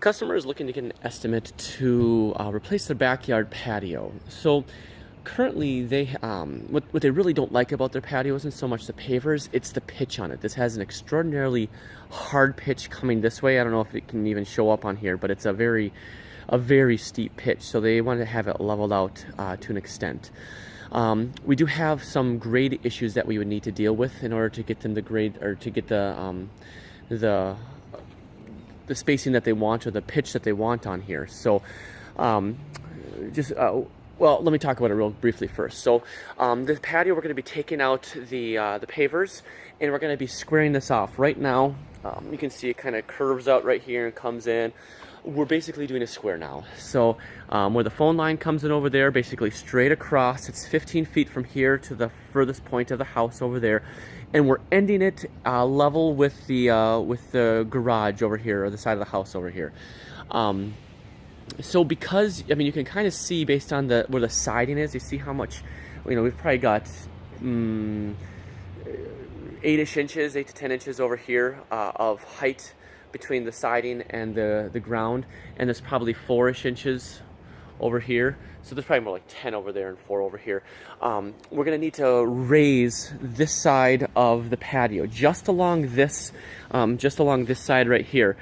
customer is looking to get an estimate to replace their backyard patio. So currently, what they really don't like about their patio isn't so much the pavers, it's the pitch on it. This has an extraordinarily hard pitch coming this way. I don't know if it can even show up on here, but it's a very steep pitch. So they wanted to have it leveled out to an extent. We do have some grade issues that we would need to deal with in order to get them the grade, or to get the spacing that they want, or the pitch that they want on here. So well, let me talk about it real briefly first. So the patio, we're going to be taking out the pavers, and we're going to be squaring this off. Right now, you can see it kind of curves out right here and comes in. We're basically doing a square now. So where the phone line comes in over there, basically straight across, it's 15 feet from here to the furthest point of the house over there. And we're ending it level with the garage over here, or the side of the house over here. So because, I mean, you can kind of see based on where the siding is, you see how much, we've probably got 8-ish inches, 8 to 10 inches over here of height between the siding and the ground, and there's probably 4-ish inches over here. So there's probably more like 10 over there and 4 over here. We're going to need to raise this side of the patio just along this side right here,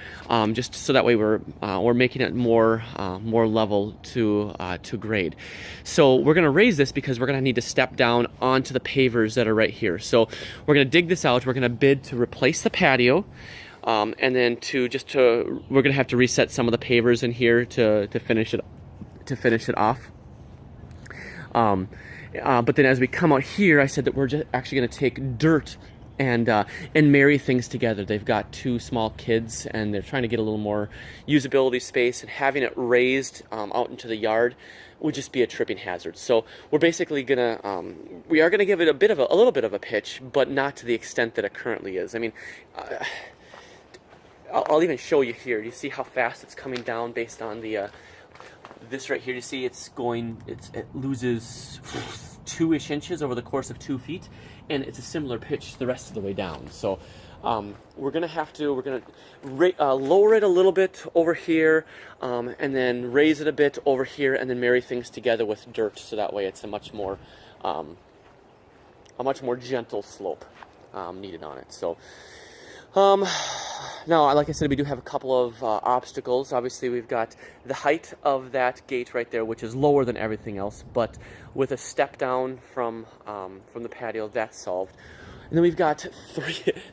just so that way we're making it more level to grade. So we're going to raise this because we're going to need to step down onto the pavers that are right here. So we're going to dig this out. We're going to bid to replace the patio. And then we're going to have to reset some of the pavers in here to finish it off. But then as we come out here, I said that we're just actually going to take dirt and marry things together. They've got 2 small kids, and they're trying to get a little more usability space, and having it raised out into the yard would just be a tripping hazard. So we're basically we are gonna give it a little bit of a pitch, but not to the extent that it currently is. I mean, I'll even show you here. You see how fast it's coming down based on this right here. You see it loses 2-ish inches over the course of 2 feet, and it's a similar pitch the rest of the way down. So we're gonna lower it a little bit over here, and then raise it a bit over here, and then marry things together with dirt, so that way it's a much more gentle slope needed on it. So now, like I said, we do have a couple of obstacles. Obviously, we've got the height of that gate right there, which is lower than everything else, but with a step down from the patio, that's solved. And then we've got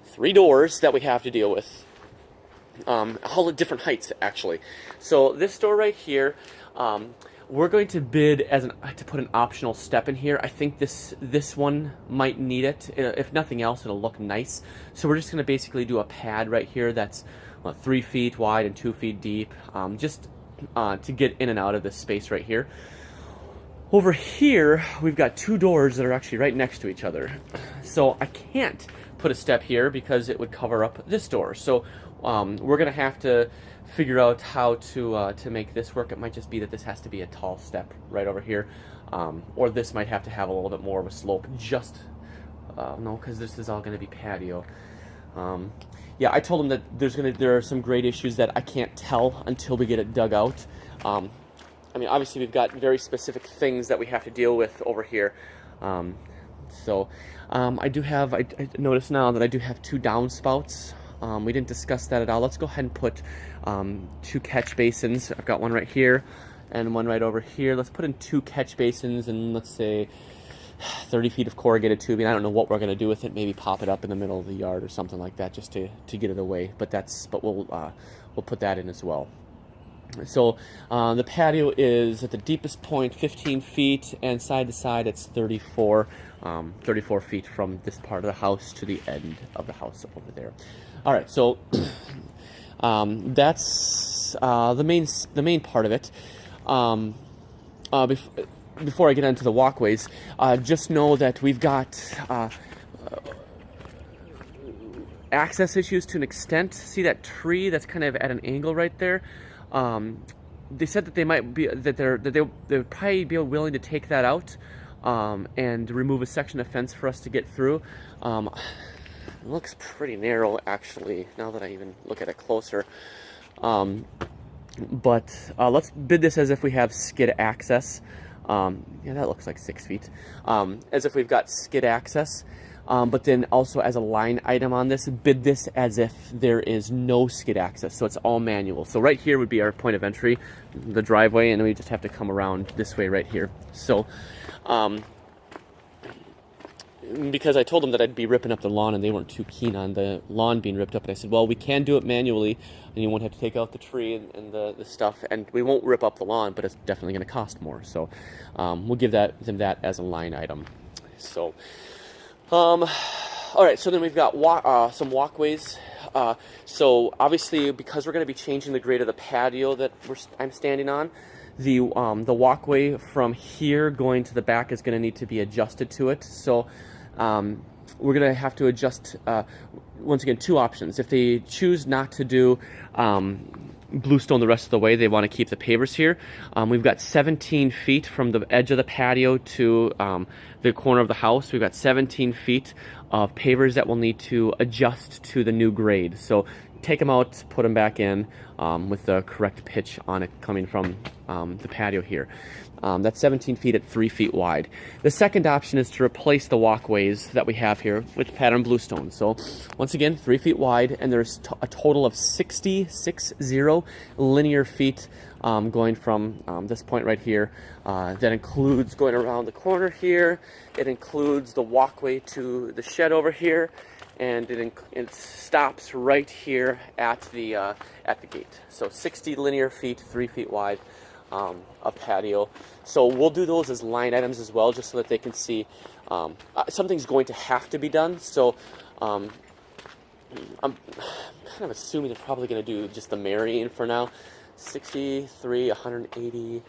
three doors that we have to deal with, all at different heights, actually. So this door right here, we're going to bid to put an optional step in here. I think this one might need it. If nothing else, it'll look nice. So we're just going to basically do a pad right here that's 3 feet wide and 2 feet deep, just to get in and out of this space right here. Over here, we've got 2 doors that are actually right next to each other. So I can't put a step here because it would cover up this door. So we're going to have to figure out how to make this work. It might just be that this has to be a tall step right over here, or this might have to have a little bit more of a slope. No, because this is all going to be patio. Yeah, I told him that there are some grade issues that I can't tell until we get it dug out. I mean, obviously we've got very specific things that we have to deal with over here. So I noticed now that I do have 2 downspouts. We didn't discuss that at all. Let's go ahead and put 2 catch basins. I've got one right here and one right over here. Let's put in 2 catch basins and let's say 30 feet of corrugated tubing. I don't know what we're going to do with it. Maybe pop it up in the middle of the yard or something like that, just to get it away. But we'll put that in as well. So the patio is at the deepest point 15 feet, and side to side it's 34 feet from this part of the house to the end of the house over there. All right, so that's the main part of it. Before I get into the walkways, just know that we've got access issues to an extent. See that tree that's kind of at an angle right there? They said that they would probably be willing to take that out and remove a section of fence for us to get through. It looks pretty narrow, actually, now that I even look at it closer. But let's bid this as if we have skid access. Yeah, that looks like 6 feet. As if we've got skid access. But then also as a line item on this, bid this as if there is no skid access. So it's all manual. So right here would be our point of entry, the driveway, and we just have to come around this way right here. So because I told them that I'd be ripping up the lawn, and they weren't too keen on the lawn being ripped up. And I said, well, we can do it manually, and you won't have to take out the tree and the stuff, and we won't rip up the lawn, but it's definitely going to cost more. So we'll give them that as a line item. So, all right, so then we've got some walkways. So obviously, because we're going to be changing the grade of the patio that I'm standing on, the walkway from here going to the back is going to need to be adjusted to it. So we're going to have to adjust, once again, 2 options. If they choose not to do bluestone the rest of the way, they want to keep the pavers here. We've got 17 feet from the edge of the patio to the corner of the house. We've got 17 feet of pavers that will need to adjust to the new grade. So take them out, put them back in with the correct pitch on it coming from the patio here. That's 17 feet at 3 feet wide. The second option is to replace the walkways that we have here with pattern bluestone. So once again, 3 feet wide, and there's a total of 60 linear feet going from this point right here. That includes going around the corner here. It includes the walkway to the shed over here, and it stops right here at the gate. So 60 linear feet, 3 feet wide of patio. So we'll do those as line items as well, just so that they can see something's going to have to be done. So I'm kind of assuming they're probably going to do just the marrying for now. 63, 180.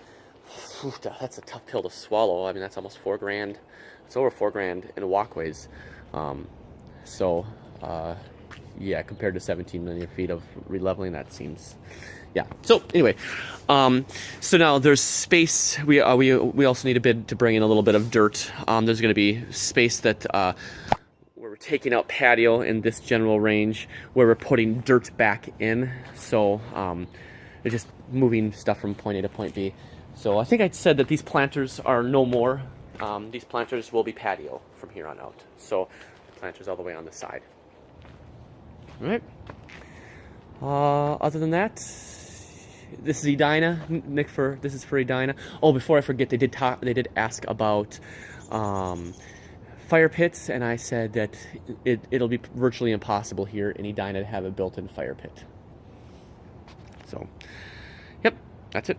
That's a tough pill to swallow. I mean, that's almost $4,000. It's over $4,000 in walkways. So, yeah, compared to 17 million feet of releveling, that seems, yeah. So anyway, so now there's space. We also need a bid to bring in a little bit of dirt. There's going to be space that where we're taking out patio in this general range, where we're putting dirt back in. So it's just moving stuff from point A to point B. So I think I said that these planters are no more. These planters will be patio from here on out. So planters all the way on the side. All right. Other than that, this is Edina. Nick, this is for Edina. Oh, before I forget, they did ask about fire pits, and I said that it'll be virtually impossible here in Edina to have a built-in fire pit. So, yep, that's it.